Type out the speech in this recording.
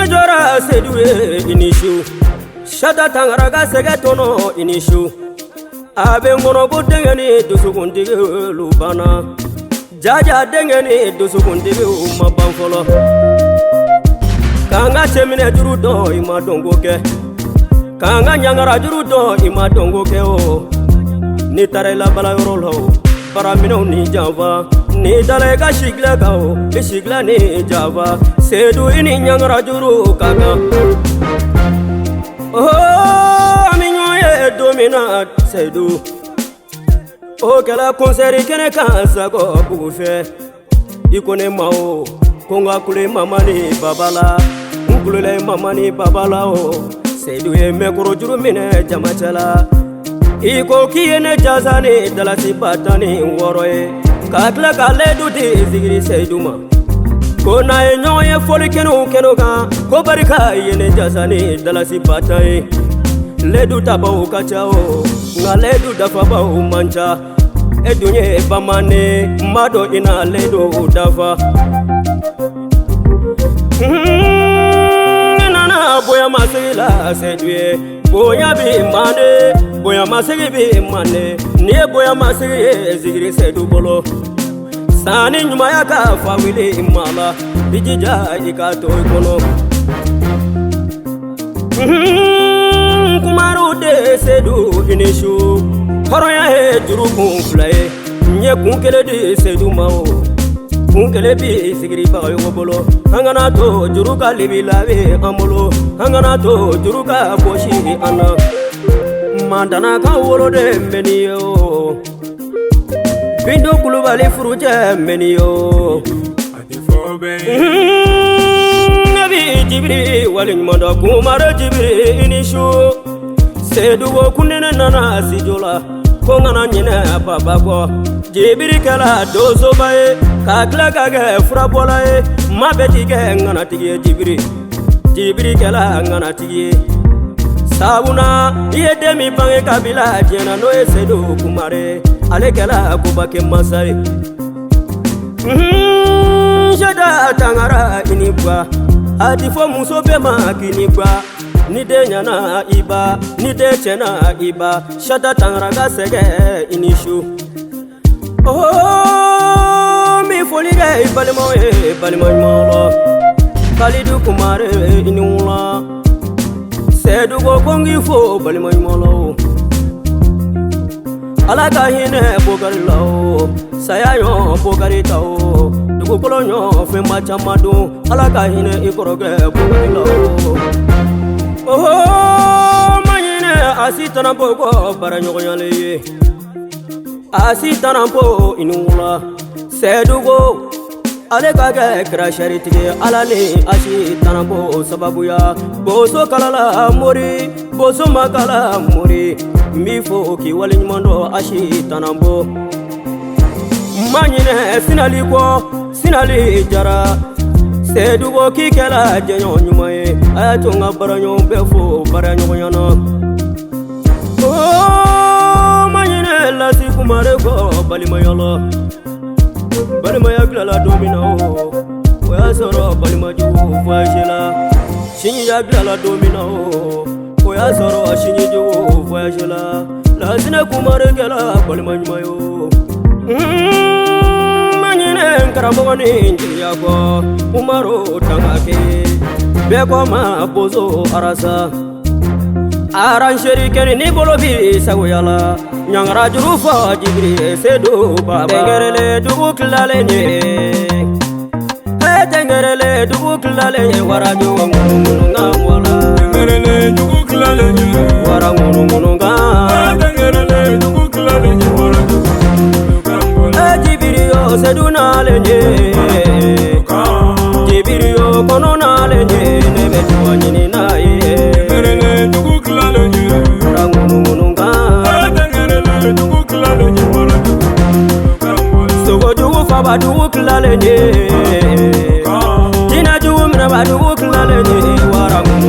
Jora Sedue inishu Shata Tangaraga Segatono inishu Abe Monobo Dengani Dusukundi Lubana Jaja Dengani Dusukundi Mabanfolo Kanga Chemine Jurudo Imadongoke Kanga Nyangara Jurudo Imadongoke o Nitarela Balayoro Paramino ni Java Ni dalega shigla kao Shigla ni Java Sedu ini Nyangara Juru Kaka Oh Aminyo ye dominat Sedu Oh kela konseri kene kansa ko bugufe Ikone mao Konga kule mamani babala Nkulele mamani babala o Sedu ye mekoro juru mine jamachala Iko kiyene jazani dalasi batani woroye Katla kale dudi zigiri Seyduma Kona e nyoye foli keno ka Ko barika yene jazani dalasi batani Ledu tabau kachao Nga ledu dafabau mancha Edunye bamane Mado ina ledu dafa Nana boya masila Seydue Boya bi mane Boya masigi bi mane Niye boya masigi zigiri Seydu bolo Sani nyuma yaka fawili imala Bijija ikato ikono Kumaru de Seydu inishu Horoya he juru kumflaye Nye kunkele di Seydu mao Kunkele bi sigiri bayo bolo Hangana to juru ka libi lawe amolo Hangana to juru ka boshi ana Mandana ka wolo de meniyo Bindo kulubali furuje meniyo Nabi Jibri walin manda kumara Jibri inishu Sedu wo kunene nana sijola Kongana nyine babako Jibri kala dozo bae Kakla kage furabola e Mabeti ke ngana tigie Jibri Jibri kala ngana tigie Sabuna iye demi bange kabila jena no Sedu kumare Alekela kubake masari Jada tangara inibwa Atifo musobe makinibwa Nide nyana iba Nide chena iba Shada tangara gasege inishu Oh mi folige balimo molo Kalidu kumare inula Sedu go kongi fo balimo molo Alaka hine bogari lao Sayayo bogari tao Dugu kolonyo fe machamadu Alaka hine ikoroge bogari lao Oh manyine asitana bogo baranyogo nyale Asitana bo inula Sedugo Aleka ge krashari tige alale asitana bo sababuya Boso kalala mori Boso makala mori Mifo ki walin mondo ashi tanambo Manyine sinali ko sinali jara Sedu bo ki kela jenyo nyumaye Ayatunga baranyo befo baranyo nyana Oh manyine lasi kumare ko balimayala Balimaya glala domina o Oya soro balimaju fashela Shinyi ya glala domina o Oya soro ashinyi jo fashela Lazina kumare gela balimanymayo Manyine nkaramogani njili yako Umaro tangake Beko ma bozo arasa Aransheri keni ni bolobi sagoyala Nyangara juru fa Jibri Sedu baba Tengerele dugu kilale nye Tengerele dugu kilale nye Wara juwa ngunu ngamwala Tengerele dugu kilale nye Wara ngunu ngam Tengerele dugu kilale nye Wara juwa ngunu Jibri yo Sedu nale nye Jibri yo kono nale nye Nebe juwa nyini na ye Tengerele dugu kilale nye Wara ngunu ngam Tengerele dugu kilale nye Wara juwa Sogo jugu faba dugu kilale nye Tina jugu mina ba dugu kilale nye Wara ngunu